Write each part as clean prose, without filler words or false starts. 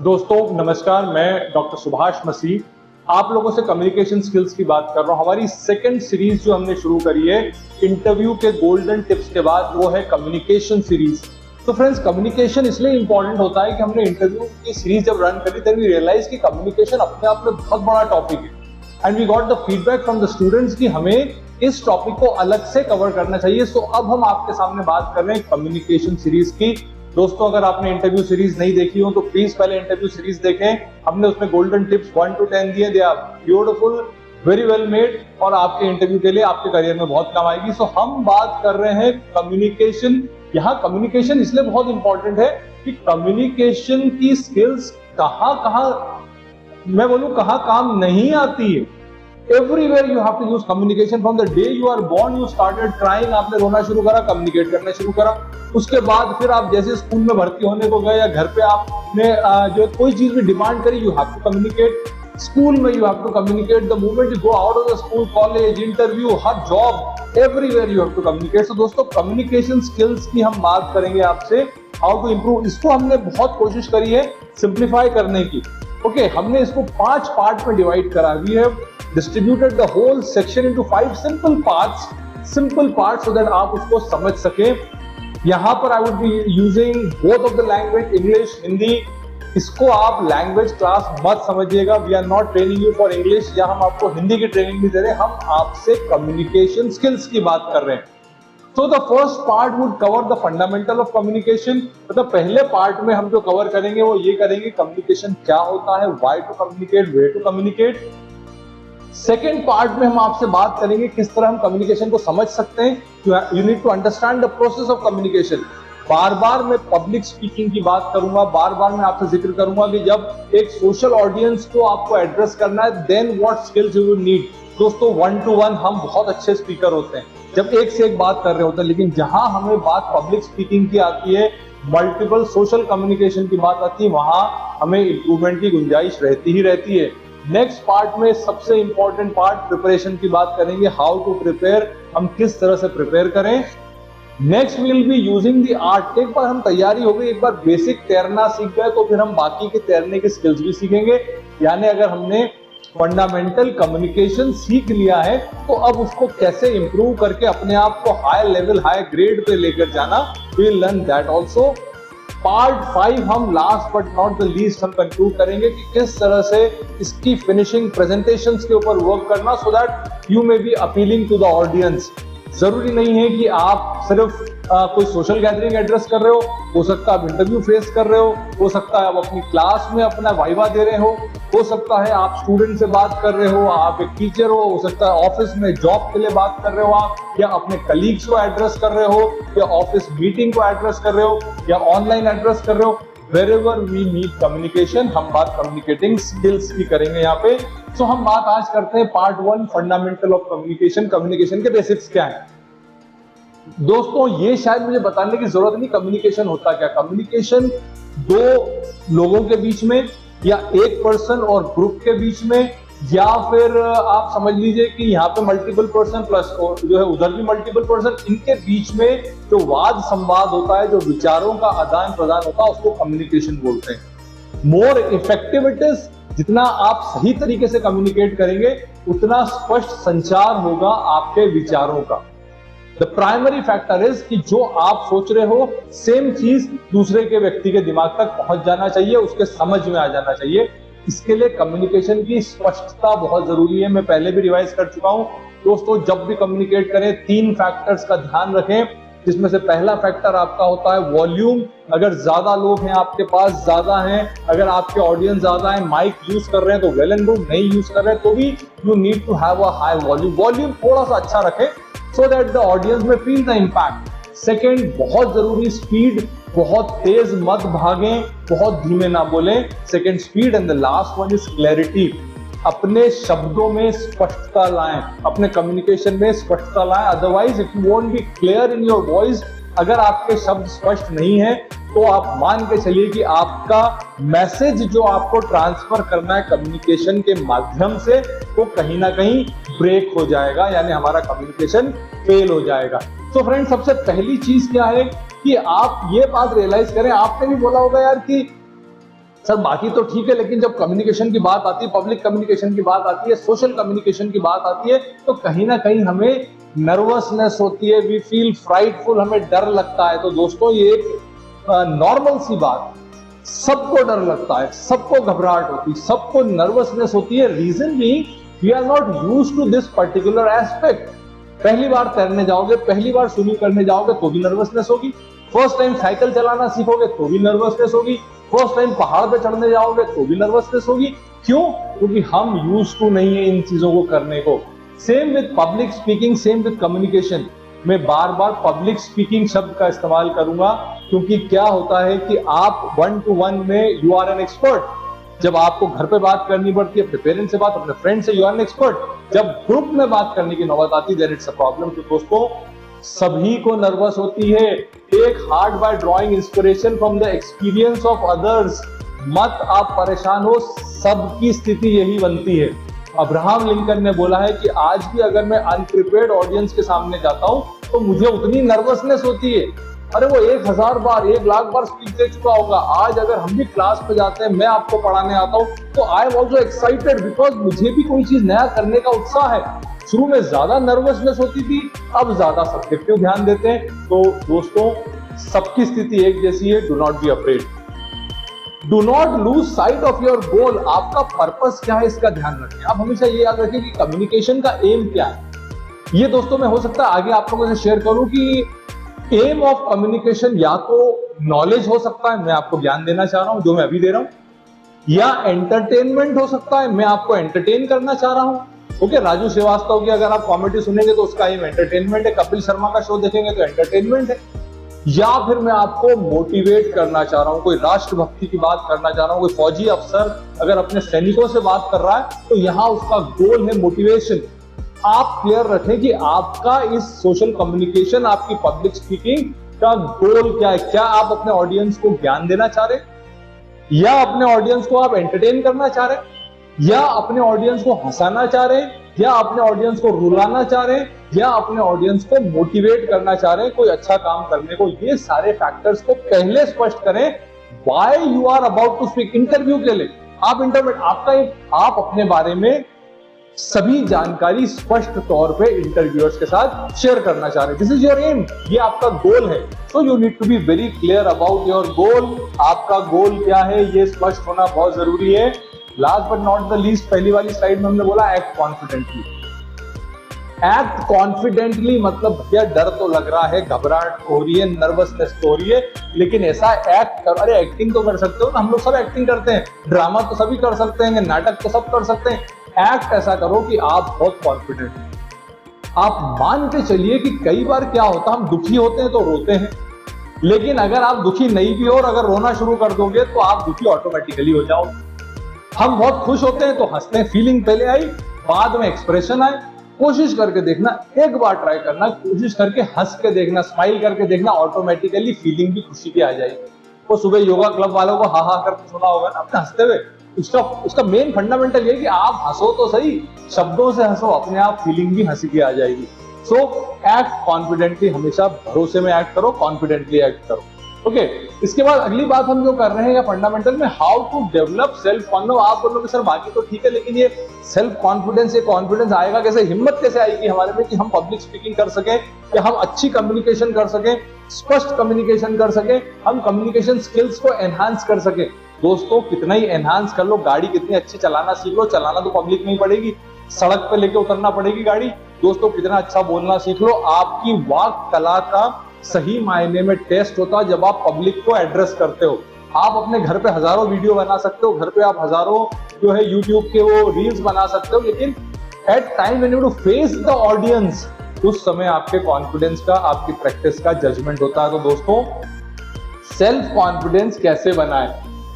दोस्तों नमस्कार, मैं डॉक्टर सुभाष मसीह आप लोगों से कम्युनिकेशन स्किल्स की बात कर रहा हूं। हमारी सेकंड सीरीज जो हमने शुरू करी है इंटरव्यू के गोल्डन टिप्स के बाद, वो है कम्युनिकेशन सीरीज। तो फ्रेंड्स, कम्युनिकेशन इसलिए इंपॉर्टेंट होता है कि हमने इंटरव्यू की सीरीज जब रन करी तब वी रियलाइज कि कम्युनिकेशन अपने आप में बहुत बड़ा टॉपिक है and we got the feedback from the students कि हमें इस टॉपिक को अलग से कवर करना चाहिए। सो अब हम आपके सामने बात कर रहे हैं कम्युनिकेशन सीरीज की। दोस्तों, अगर आपने इंटरव्यू सीरीज नहीं देखी हो तो प्लीज पहले इंटरव्यू सीरीज देखें। हमने उसमें गोल्डन टिप्स 1 to 10 दिए। They are beautiful, very well made और आपके इंटरव्यू के लिए, आपके करियर में बहुत काम आएगी। सो हम बात कर रहे हैं कम्युनिकेशन। यहाँ कम्युनिकेशन इसलिए बहुत इंपॉर्टेंट है कि कम्युनिकेशन की स्किल्स कहाँ मैं बोलूं कहाँ काम नहीं आती है। Everywhere you have to use communication. From the day you are born, you started crying. आपने रोना शुरू करा, कम्युनिकेट करना शुरू करा। उसके बाद फिर आप जैसे स्कूल में भर्ती होने को गए या घर पे आपने जो कोई चीज भी डिमांड करी, you have to communicate. School में you have to communicate. The moment you go out of the school, college, interview, हर job, everywhere you have to communicate. तो दोस्तों, कम्युनिकेशन स्किल्स की हम बात करेंगे आपसे, हाउ टू इंप्रूव। इसको हमने बहुत कोशिश करी है सिंप्लीफाई करने की। ओके, हमने इसको 5 पार्ट में डिवाइड करा। We have distributed the whole section into 5 simple parts so that आप उसको समझ सकें। यहाँ पर I would be using both of the language, English, Hindi. इसको आप लैंग्वेज क्लास मत समझिएगा। We are not training you for English, या हम आपको हिंदी की ट्रेनिंग नहीं दे रहे, हम आपसे कम्युनिकेशन स्किल्स की बात कर रहे हैं। So the first part would cover the fundamental of communication। मतलब पहले पार्ट में हम जो कवर करेंगे वो ये करेंगे कम्युनिकेशन क्या होता है, why to communicate, where to communicate। Second part में हम आपसे बात करेंगे किस तरह हम कम्युनिकेशन को समझ सकते हैं। You need to understand the process of communication. बार बार मैं पब्लिक स्पीकिंग की बात करूंगा, बार बार मैं आपसे जिक्र करूंगा कि जब एक सोशल ऑडियंस को आपको एड्रेस करना है, then what skills you will need. दोस्तों, 1 to 1 हम बहुत अच्छे स्पीकर होते हैं जब एक से एक बात कर रहे होते हैं, लेकिन जहां हमें बात पब्लिक स्पीकिंग की आती है, मल्टीपल सोशल कम्युनिकेशन की बात आती है, वहां हमें इंप्रूवमेंट की गुंजाइश रहती ही रहती है। नेक्स्ट पार्ट में सबसे इंपॉर्टेंट पार्ट प्रिपरेशन की बात करेंगे, हाउ टू प्रिपेयर, हम किस तरह से प्रिपेयर करें। Next will be using the art. एक बार हम तैयारी हो गई, एक बार बेसिक तैरना सीख गए, तो फिर हम बाकी के तैरने के स्किल्स भी सीखेंगे। यानी अगर हमने फंडामेंटल कम्युनिकेशन सीख लिया है तो अब उसको कैसे इंप्रूव करके अपने आप को हाई लेवल, हाई ग्रेड पे लेकर जाना, we will learn that also. Part 5 हम last but not the least हम कंक्लूड करेंगे कि किस तरह से इसकी फिनिशिंग प्रेजेंटेशंस के ऊपर वर्क करना, so that you may be appealing to the audience. जरूरी नहीं है कि आप सिर्फ कोई सोशल गैदरिंग एड्रेस कर रहे हो सकता है आप इंटरव्यू फेस कर रहे हो सकता है आप अपनी क्लास में अपना वाइवा दे रहे हो सकता है आप स्टूडेंट से बात कर रहे हो, आप एक टीचर हो सकता है ऑफिस में जॉब के लिए बात कर रहे हो आप, या अपने कलीग्स को एड्रेस कर रहे हो, या ऑफिस मीटिंग को एड्रेस कर रहे हो, या ऑनलाइन एड्रेस कर रहे हो। Wherever we need communication, हम बात कम्युनिकेटिंग स्किल्स की करेंगे यहाँ पे। सो हम बात आज करते हैं part 1, fundamental of communication. Communication के बेसिक्स क्या है दोस्तों, ये शायद मुझे बताने की जरूरत नहीं कम्युनिकेशन होता क्या। कम्युनिकेशन दो लोगों के बीच में, या एक पर्सन और ग्रुप के बीच में, या फिर आप समझ लीजिए कि यहाँ पे मल्टीपल पर्सन प्लस जो है उधर भी मल्टीपल पर्सन, इनके बीच में जो वाद संवाद होता है, जो विचारों का आदान प्रदान होता है, उसको कम्युनिकेशन बोलते हैं। मोर इफेक्टिव इट इज, जितना आप सही तरीके से कम्युनिकेट करेंगे उतना स्पष्ट संचार होगा आपके विचारों का। द प्राइमरी फैक्टर इज कि जो आप सोच रहे हो सेम चीज दूसरे के व्यक्ति के दिमाग तक पहुंच जाना चाहिए, उसके समझ में आ जाना चाहिए। इसके लिए कम्युनिकेशन की स्पष्टता बहुत जरूरी है। मैं पहले भी रिवाइज कर चुका हूं दोस्तों, जब भी कम्युनिकेट करें 3 फैक्टर्स का ध्यान रखें, जिसमें से पहला फैक्टर आपका होता है वॉल्यूम। अगर ज्यादा लोग हैं आपके पास, ज्यादा हैं, अगर आपके ऑडियंस ज्यादा है, माइक यूज कर रहे हैं तो वेल एंड गुड, नहीं यूज कर रहे हैं तो भी you need to have a high volume. Volume थोड़ा सा अच्छा रखें so that the audience may feel the impact. Second, बहुत जरूरी, स्पीड। बहुत तेज मत भागें, बहुत धीमे ना बोलें। Second, speed. And the last one is clarity. अपने शब्दों में स्पष्टता लाएं, अपने कम्युनिकेशन में स्पष्टता लाएं। Otherwise if you won't be clear in your voice, अगर आपके शब्द स्पष्ट नहीं है तो आप मान के चलिए कि आपका मैसेज जो आपको ट्रांसफर करना है कम्युनिकेशन के माध्यम से, वो कहीं ना कहीं ब्रेक हो जाएगा, यानी हमारा कम्युनिकेशन फेल हो जाएगा। तो फ्रेंड, सबसे पहली चीज क्या है कि आप ये बात रियलाइज करें। आपने भी बोला होगा यार कि सर बाकी तो ठीक है, लेकिन जब कम्युनिकेशन की बात आती है, पब्लिक कम्युनिकेशन की बात आती है, सोशल कम्युनिकेशन की बात आती है, तो कहीं ना कहीं हमें नर्वसनेस होती है, वी फील फ्राइटफुल, हमें डर लगता है। तो दोस्तों ये एक नॉर्मल सी बात, सबको डर लगता है, सबको घबराहट होती है, सबको नर्वसनेस होती है। Reason being we are not used to this particular aspect. पहली बार तैरने जाओगे, पहली बार स्विमिंग करने जाओगे तो भी नर्वसनेस होगी, फर्स्ट टाइम साइकिल चलाना सीखोगे तो भी नर्वसनेस होगी, फर्स्ट टाइम पहाड़ पे चढ़ने जाओगे तो भी नर्वसनेस होगी। क्यों? क्योंकि हम यूज्ड टू नहीं है इन चीजों को करने को। Same with public speaking, same with communication. मैं बार बार पब्लिक स्पीकिंग शब्द का इस्तेमाल करूंगा, क्योंकि क्या होता है कि आप 1-to-1 में यू आर एन एक्सपर्ट। जब आपको घर पे बात करनी पड़ती है, अपने पेरेंट्स से बात, अपने फ्रेंड से, यू आर एन एक्सपर्ट। जब ग्रुप में बात करने की नौबत आती है, देयर इट्स अ प्रॉब्लम। तो दोस्तों सभी को नर्वस होती है। Take heart by drawing inspiration from the experience of others. मत आप परेशान हो, सबकी स्थिति यही बनती है। अब्राहम लिंकन ने बोला है कि आज भी अगर मैं अनप्रिपेयर्ड ऑडियंस के सामने जाता हूं तो मुझे उतनी नर्वसनेस होती है। अरे वो 1000 बार 1 लाख बार स्पीच दे चुका होगा। आज अगर हम भी क्लास पे जाते हैं, मैं आपको पढ़ाने आता हूं, तो I am also excited, because मुझे भी कोई चीज नया करने का उत्साह है। शुरू में ज्यादा नर्वसनेस होती थी, अब ज्यादा सब्जेक्टिव ध्यान देते हैं। तो दोस्तों सबकी स्थिति एक जैसी है। Do not be afraid, do not lose sight of your goal. आपका पर्पस क्या है इसका ध्यान रखें। आप हमेशा ये याद रखें कि कम्युनिकेशन का एम क्या है। ये दोस्तों मैं हो सकता है आगे आप लोगों से शेयर करूं कि एम ऑफ कम्युनिकेशन या तो नॉलेज हो सकता है, मैं आपको ज्ञान देना चाह रहा हूं जो मैं अभी दे रहा हूं, या एंटरटेनमेंट हो सकता है, मैं आपको एंटरटेन करना चाह रहा हूं। ओके, राजू श्रीवास्तव की अगर आप कॉमेडी सुनेंगे तो उसका एम एंटरटेनमेंट है, कपिल शर्मा का शो देखेंगे तो एंटरटेनमेंट है। या फिर मैं आपको मोटिवेट करना चाह रहा हूं, कोई राष्ट्रभक्ति की बात करना चाह रहा हूं, कोई फौजी अफसर अगर अपने सैनिकों से बात कर रहा है तो यहां उसका गोल है मोटिवेशन। आप क्लियर रखें कि आपका इस सोशल कम्युनिकेशन, आपकी पब्लिक स्पीकिंग का गोल क्या है। क्या आप अपने ऑडियंस को ज्ञान देना चाह रहे, या अपने ऑडियंस को आप एंटरटेन करना चाह रहे, या अपने ऑडियंस को हंसाना चाह रहे, या अपने ऑडियंस को रुलाना चाह रहे, या अपने ऑडियंस को मोटिवेट करना चाह रहे हैं कोई अच्छा काम करने को। ये सारे फैक्टर्स को पहले स्पष्ट करें। Why you are about to speak, interview के लिए आप आप अपने बारे में सभी जानकारी स्पष्ट तौर पे इंटरव्यूअर्स के साथ शेयर करना चाह रहे हैं। दिस इज योर एम, ये आपका गोल है। So you need to be very clear about your goal. आपका गोल क्या है ये स्पष्ट होना बहुत जरूरी है। Last but not the least, पहली वाली स्लाइड में हमने बोला एक्ट कॉन्फिडेंटली। एक्ट कॉन्फिडेंटली मतलब भैया डर तो लग रहा है, घबराहट हो रही है, नर्वसनेस तो हो रही है, लेकिन ऐसा एक्ट कर। अरे एक्टिंग तो कर सकते हो ना, हम लोग सब एक्टिंग करते हैं, ड्रामा तो सभी कर सकते हैं, नाटक तो सब कर सकते हैं। एक्ट ऐसा करो कि आप बहुत कॉन्फिडेंट हैं। आप मान के चलिए कि कई बार क्या होता है, हम दुखी होते हैं तो रोते हैं, लेकिन अगर आप दुखी नहीं भी हो और अगर रोना शुरू कर दोगे तो आप दुखी ऑटोमेटिकली हो जाओगे। हम बहुत खुश होते हैं तो हंसते हैं, फीलिंग पहले आई बाद में एक्सप्रेशन आए। कोशिश करके देखना, एक बार ट्राई करना, कोशिश करके हंस के देखना, स्माइल करके देखना, ऑटोमेटिकली फीलिंग भी खुशी की आ जाएगी। वो सुबह योगा क्लब वालों को हा हा करके सुना होगा ना अपने हंसते हुए। उसका मेन फंडामेंटल ये कि आप हंसो तो सही, शब्दों से हंसो, अपने आप फीलिंग भी हंसी की आ जाएगी। सो एक्ट कॉन्फिडेंटली, हमेशा भरोसे में एक्ट करो, कॉन्फिडेंटली एक्ट करो। ओके, इसके बाद अगली बात हम जो कर रहे हैं या फंडामेंटल में, how to develop self confidence. आप बोलोगे सर बाकी तो ठीक है, लेकिन ये सेल्फ कॉन्फिडेंस, ये कॉन्फिडेंस आएगा कैसे, हिम्मत कैसे आएगी हमारे में कि हम पब्लिक स्पीकिंग कर सके, कि हम अच्छी कम्युनिकेशन कर सके, स्पष्ट कम्युनिकेशन कर सके, हम कम्युनिकेशन स्किल्स को एनहांस कर सके। दोस्तों कितना ही एनहांस कर लो, गाड़ी कितनी अच्छी चलाना सीख लो, चलाना तो पब्लिक में ही पड़ेगी, सड़क पे लेके उतरना पड़ेगी गाड़ी। दोस्तों कितना अच्छा बोलना सीख लो, आपकी वाक कला का सही मायने में टेस्ट होता है जब आप पब्लिक को एड्रेस करते हो। आप अपने घर पे हजारों वीडियो बना सकते हो, घर पे आप हजारों जो है यूट्यूब के वो रील्स बना सकते हो, लेकिन at time when you to face the audience, उस समय आपके कॉन्फिडेंस का, आपकी प्रैक्टिस का जजमेंट होता है। तो दोस्तों सेल्फ कॉन्फिडेंस कैसे बनाएं?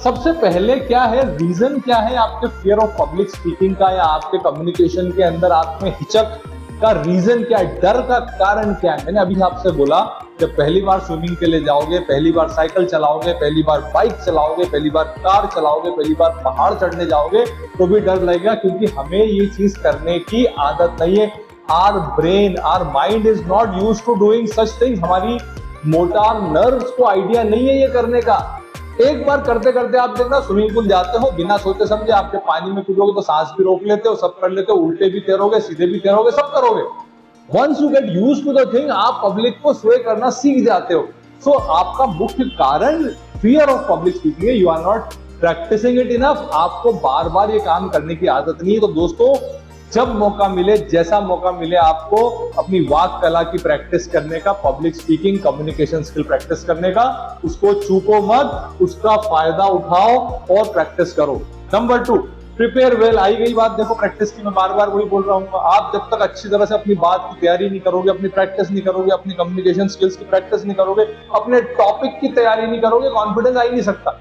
सबसे पहले क्या है, रीजन क्या है आपके फियर ऑफ पब्लिक स्पीकिंग का, या आपके कम्युनिकेशन के अंदर आप में हिचक का रीजन क्या है, डर का कारण क्या है। मैंने अभी आपसे बोला जब पहली बार स्विमिंग के लिए जाओगे, पहली बार साइकिल चलाओगे, पहली बार बाइक चलाओगे, पहली बार कार चलाओगे, पहली बार पहाड़ चढ़ने जाओगे तो भी डर लगेगा, क्योंकि हमें ये चीज करने की आदत नहीं है। Our brain, our mind is not used to doing such things. हमारी मोटार नर्व्स को आइडिया नहीं है ये करने का। एक बार करते करते आप देखना स्विमिंग पूल जाते हो, बिना सोचे समझे आपके पानी में कूदोगे तो सांस भी रोक लेते हो, सब कर लेते हो, उल्टे भी तैरोगे, सीधे भी तैरोगे, सब करोगे। Once you get used to the thing, आप पब्लिक को स्वे करना सीख जाते हो। सो आपका मुख्य कारण फियर ऑफ पब्लिक स्पीकिंग है, you are not practising it enough. आपको बार बार ये काम करने की आदत नहीं है। तो दोस्तों, जब मौका मिले, जैसा मौका मिले, आपको अपनी वाक कला की प्रैक्टिस करने का, public speaking, communication skill practice करने का, उसको चूको मत, उसका फायदा उठाओ और प्रैक्टिस करो। Number 2, prepare well. आई गई बात, देखो प्रैक्टिस की, मैं बार बार वही बोल रहा हूँ। आप जब तक अच्छी तरह से अपनी बात की तैयारी नहीं करोगे, अपनी प्रैक्टिस नहीं करोगे, अपनी कम्युनिकेशन स्किल्स की प्रैक्टिस नहीं करोगे, अपने टॉपिक की तैयारी नहीं करोगे, कॉन्फिडेंस आ ही नहीं सकता।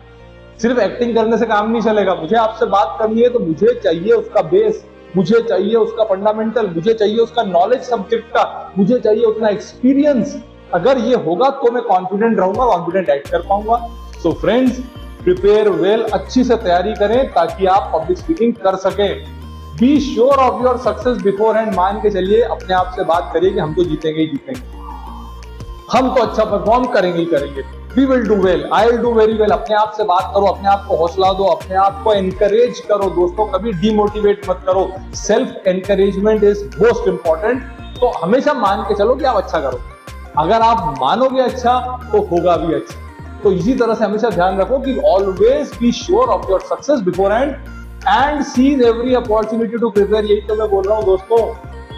सिर्फ एक्टिंग करने से काम नहीं चलेगा। मुझे आपसे बात करनी है तो मुझे चाहिए उसका बेस, मुझे चाहिए उसका फंडामेंटल, मुझे चाहिए उसका नॉलेज सब्जेक्ट का, मुझे चाहिए उतना एक्सपीरियंस। अगर ये होगा तो मैं कॉन्फिडेंट रहूंगा, कॉन्फिडेंट एक्ट कर पाऊंगा। सो फ्रेंड्स, प्रिपेयर वेल, अच्छी से तैयारी करें ताकि आप पब्लिक स्पीकिंग कर सकें। B sure of your success before hand. मान के चलिए, अपने आप से बात करिए कि हम तो जीतेंगे ही जीतेंगे, हम तो अच्छा परफॉर्म करेंगे ही करेंगे। We will do well, I will do very well. अपने आप से बात करो, अपने आप को हौसला दो, अपने आप को एनकरेज करो। दोस्तों, कभी डिमोटिवेट मत करो। Self encouragement is most important. तो हमेशा मान के चलो कि आप अच्छा करो। अगर आप मानोगे अच्छा तो होगा भी अच्छा। तो इसी तरह से हमेशा ध्यान रखो कि always be sure of your success beforehand and seize every opportunity to prepare. यही तो मैं बोल रहा हूं दोस्तों,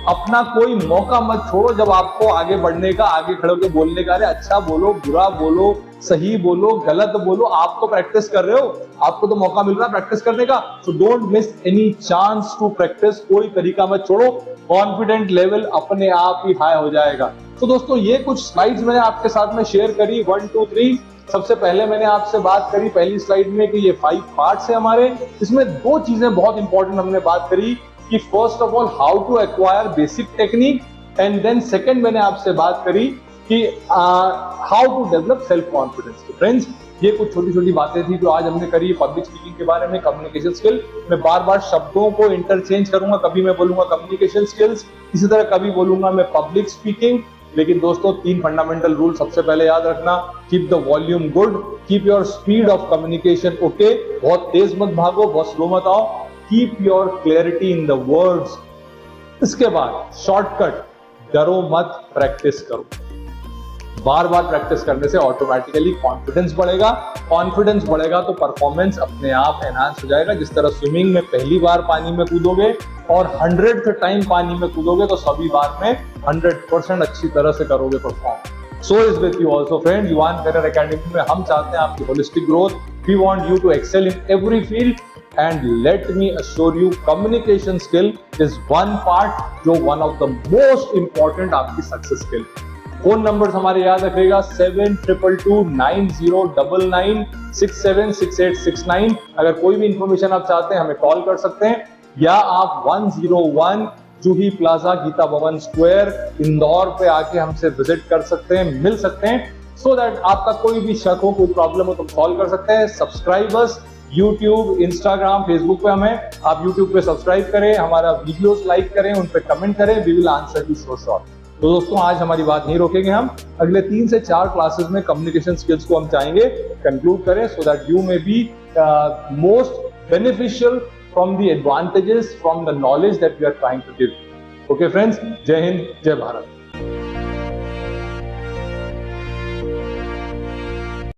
अपना कोई मौका मत छोड़ो जब आपको आगे बढ़ने का, आगे खड़े होकर बोलने का। अरे अच्छा बोलो, बुरा बोलो, सही बोलो, गलत बोलो, आप तो प्रैक्टिस कर रहे हो, आपको तो मौका मिल रहा है प्रैक्टिस करने का। So don't miss any chance to practise. कोई तरीका मत छोड़ो, कॉन्फिडेंट लेवल अपने आप ही हाई हो जाएगा। तो दोस्तों, ये कुछ स्लाइड्स मैंने आपके साथ में शेयर करी, 1 2 3। सबसे पहले मैंने आपसे बात करी पहली स्लाइड में कि ये 5 पार्ट्स है हमारे। इसमें 2 चीजें बहुत इंपॉर्टेंट हमने बात करी कि first of all how to acquire basic technique, and then second मैंने आपसे बात करी कि how to develop self confidence. तो फ्रेंड्स, ये कुछ छोटी छोटी बातें थी जो आज हमने करी पब्लिक स्पीकिंग के बारे में, कम्युनिकेशन स्किल। मैं बार बार शब्दों को इंटरचेंज करूंगा, कभी मैं बोलूंगा कम्युनिकेशन स्किल्स, इसी तरह कभी बोलूंगा मैं पब्लिक स्पीकिंग। लेकिन दोस्तों, 3 फंडामेंटल रूल सबसे पहले याद रखना। Keep the volume good, keep your speed of communication okay, बहुत तेज मत भागो, बहुत स्लो मत आओ, keep your clarity in the words. इसके बाद शॉर्टकट, डरो मत, प्रैक्टिस करो। बार बार प्रैक्टिस करने से ऑटोमेटिकली कॉन्फिडेंस बढ़ेगा। कॉन्फिडेंस बढ़ेगा तो परफॉर्मेंस अपने आप एनहांस हो जाएगा। जिस तरह स्विमिंग में पहली बार पानी में कूदोगे और 100th टाइम पानी में कूदोगे तो सभी बार में 100% अच्छी तरह से करोगे perform. So is with you also friends. Yuvan Career Academy में हम चाहते हैं आपकी holistic growth. We want you to excel in every field, and let me assure you communication skill is one part जो one of the most important आपकी success skill. Phone numbers हमारे याद रखिएगा 72229099676869। अगर कोई भी इंफॉर्मेशन आप चाहते हैं हमें कॉल कर सकते हैं, या आप 101 जूही प्लाजा गीता भवन स्क्वायर इंदौर पे आके हमसे विजिट कर सकते हैं, मिल सकते हैं। सो दैट आपका कोई भी शक हो, कोई प्रॉब्लम हो तो कॉल कर सकते हैं। सब्सक्राइबर्स YouTube, Instagram, Facebook पे हमें, आप YouTube पे सब्सक्राइब करें, हमारा वीडियोस लाइक करें, उन पे कमेंट करें, we will answer you so short. तो दोस्तों, आज हमारी बात नहीं रोकेंगे हम। अगले 3 से 4 क्लासेस में कम्युनिकेशन स्किल्स को हम चाहेंगे कंक्लूड करें, so that you may be most beneficial from the advantages from the knowledge that we are trying to give. Okay friends, जय हिंद, जय भारत।